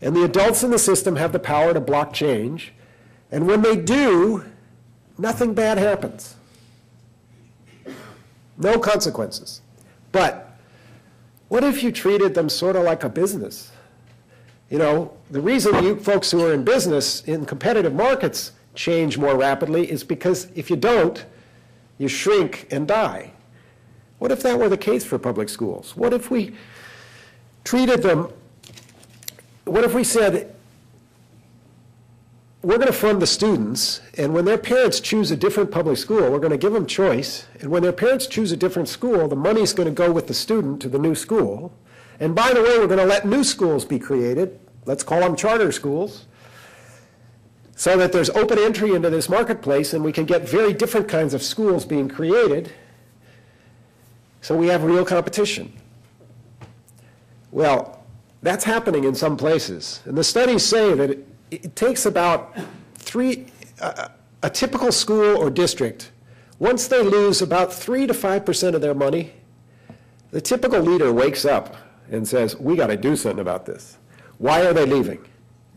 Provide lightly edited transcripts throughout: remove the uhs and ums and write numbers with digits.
And the adults in the system have the power to block change. And when they do, nothing bad happens. No consequences. But what if you treated them sort of like a business? You know, the reason you folks who are in business in competitive markets change more rapidly is because if you don't, you shrink and die. What if that were the case for public schools? What if we treated them, what if we said, we're going to fund the students, and when their parents choose a different public school, we're going to give them choice, and when their parents choose a different school, the money's going to go with the student to the new school. And by the way, we're going to let new schools be created, let's call them charter schools, so that there's open entry into this marketplace and we can get very different kinds of schools being created, so we have real competition. Well, that's happening in some places. And the studies say that it takes about a typical school or district, once they lose about 3 to 5% of their money, the typical leader wakes up and says, we got to do something about this. Why are they leaving?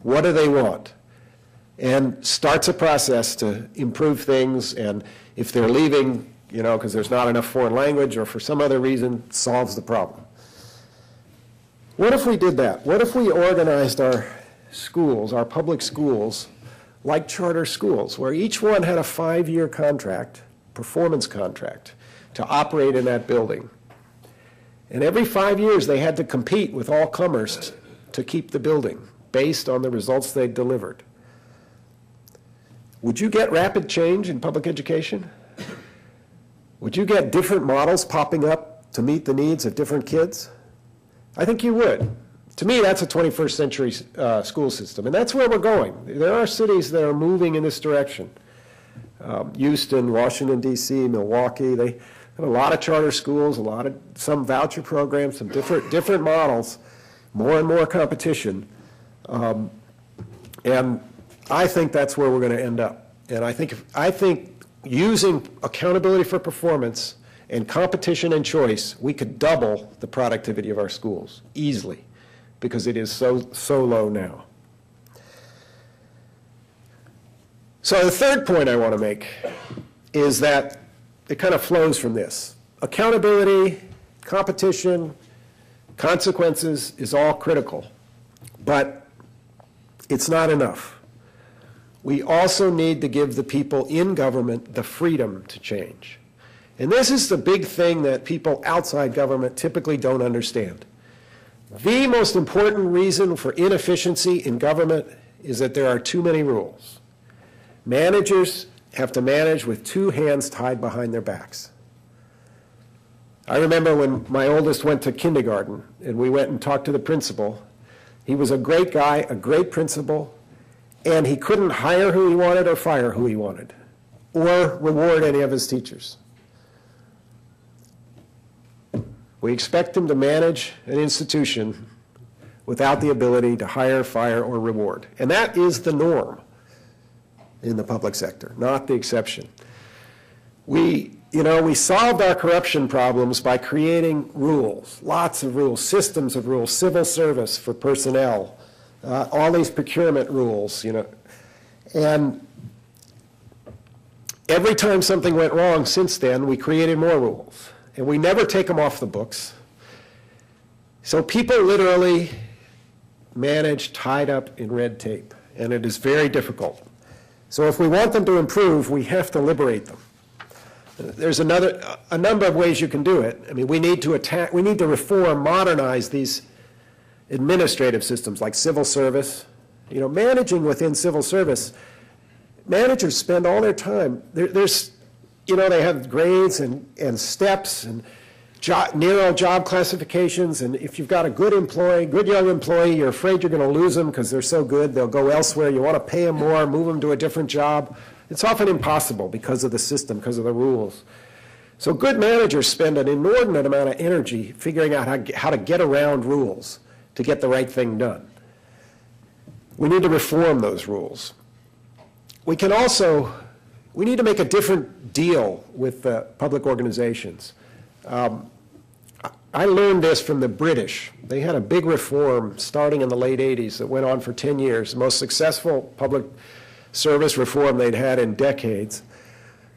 What do they want? And starts a process to improve things, and if they're leaving, you know, because there's not enough foreign language or for some other reason, solves the problem. What if we did that? What if we organized our schools, our public schools, like charter schools, where each one had a 5-year contract, performance contract, to operate in that building? And every 5 years they had to compete with all comers to keep the building based on the results they delivered. Would you get rapid change in public education? Would you get different models popping up to meet the needs of different kids? I think you would. To me, that's a 21st century school system, and that's where we're going. There are cities that are moving in this direction. Houston, Washington, D.C., Milwaukee, they have a lot of charter schools, some voucher programs, some different models, more and more competition. And I think that's where we're going to end up. And I think using accountability for performance and competition and choice, we could double the productivity of our schools easily, because it is so low now. So the third point I want to make is that it kind of flows from this. Accountability, competition, consequences is all critical, but it's not enough. We also need to give the people in government the freedom to change. And this is the big thing that people outside government typically don't understand. The most important reason for inefficiency in government is that there are too many rules. Managers have to manage with 2 hands tied behind their backs. I remember when my oldest went to kindergarten and we went and talked to the principal. He was a great guy, a great principal, and he couldn't hire who he wanted or fire who he wanted, or reward any of his teachers. We expect him to manage an institution without the ability to hire, fire, or reward. And that is the norm in the public sector, not the exception. We solved our corruption problems by creating rules, lots of rules, systems of rules, civil service for personnel, all these procurement rules, and every time something went wrong since then, we created more rules, and we never take them off the books. So people literally manage tied up in red tape, and it is very difficult. So if we want them to improve, we have to liberate them. There's a number of ways you can do it. I mean, we need to reform, modernize these administrative systems like civil service. Managing within civil service, managers spend all their time, they have grades and steps and narrow job classifications, and if you've got a good young employee, you're afraid you're going to lose them because they're so good, they'll go elsewhere. You want to pay them more, move them to a different job. It's often impossible because of the system, because of the rules. So good managers spend an inordinate amount of energy figuring out how to get around rules to get the right thing done. We need to reform those rules. We need to make a different deal with public organizations. I learned this from the British. They had a big reform starting in the late 80s that went on for 10 years, the most successful public service reform they'd had in decades,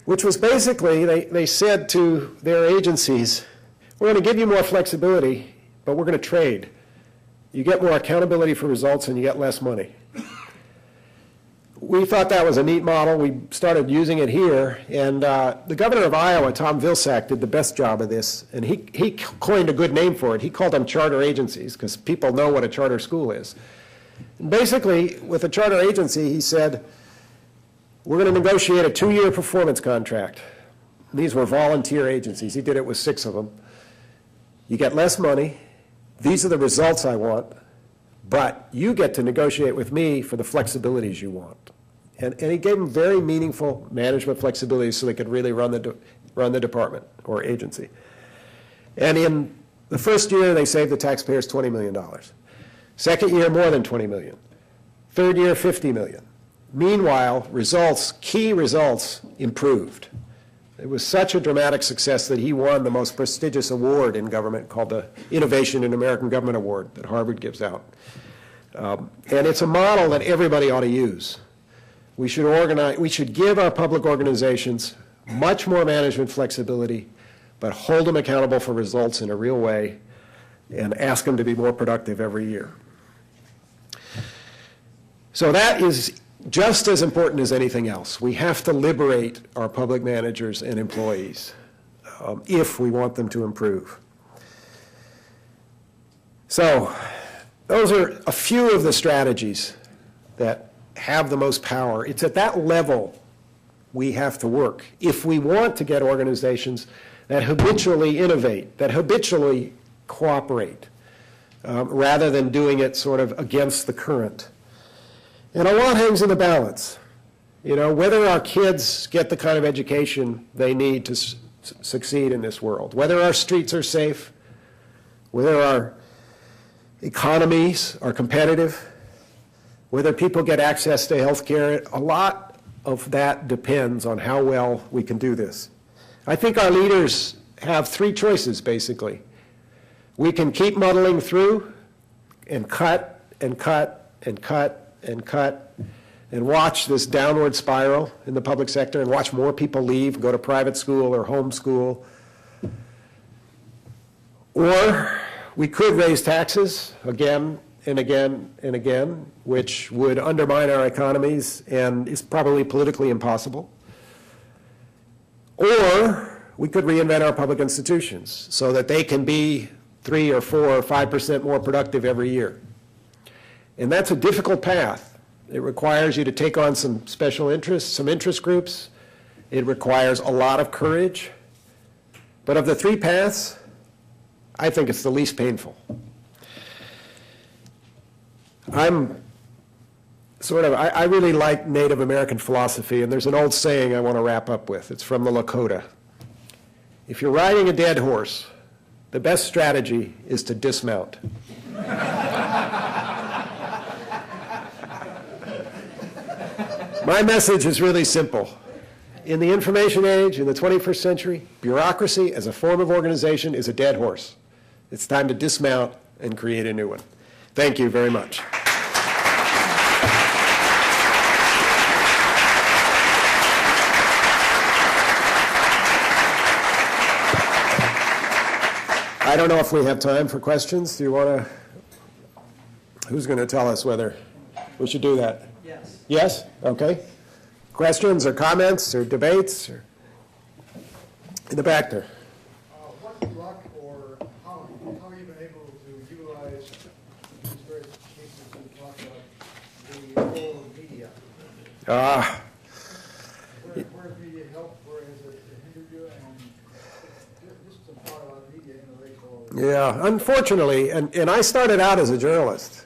which was basically, they said to their agencies, we're going to give you more flexibility, but we're going to trade. You get more accountability for results and you get less money. We thought that was a neat model. We started using it here, and the governor of Iowa, Tom Vilsack, did the best job of this, and he coined a good name for it. He called them charter agencies, because people know what a charter school is. And basically, with a charter agency, he said, we're going to negotiate a 2-year performance contract. And these were volunteer agencies. He did it with 6 of them. You get less money. These are the results I want, but you get to negotiate with me for the flexibilities you want. And he gave them very meaningful management flexibility so they could really run the department or agency. And in the first year, they saved the taxpayers $20 million. Second year, more than $20 million. Third year, $50 million. Meanwhile, key results improved. It was such a dramatic success that he won the most prestigious award in government called the Innovation in American Government Award that Harvard gives out. And it's a model that everybody ought to use. We should give our public organizations much more management flexibility, but hold them accountable for results in a real way and ask them to be more productive every year. So that is just as important as anything else. We have to liberate our public managers and employees if we want them to improve. So those are a few of the strategies that have the most power. It's at that level we have to work if we want to get organizations that habitually innovate, that habitually cooperate, rather than doing it sort of against the current. And a lot hangs in the balance. You know, whether our kids get the kind of education they need to succeed in this world, whether our streets are safe, whether our economies are competitive, whether people get access to health care, a lot of that depends on how well we can do this. I think our leaders have 3 choices, basically. We can keep muddling through and cut and cut and cut and cut and watch this downward spiral in the public sector and watch more people leave, go to private school or homeschool. Or we could raise taxes again and again and again, which would undermine our economies and is probably politically impossible. Or we could reinvent our public institutions so that they can be 3 or 4 or 5% more productive every year. And that's a difficult path. It requires you to take on some special interests, some interest groups. It requires a lot of courage. But of the 3 paths, I think it's the least painful. I really like Native American philosophy, and there's an old saying I want to wrap up with. It's from the Lakota. If you're riding a dead horse, the best strategy is to dismount. My message is really simple. In the information age, in the 21st century, bureaucracy as a form of organization is a dead horse. It's time to dismount and create a new one. Thank you very much. I don't know if we have time for questions. Do you want to, who's going to tell us whether we should do that? Yes. Yes? Okay. Questions or comments or debates? Or in the back there. What luck or how have you been able to utilize these various cases you talked about, the role of media? Where has media helped, where has it hindered you? And just some thought about media in relation to all this. Yeah, unfortunately, and I started out as a journalist.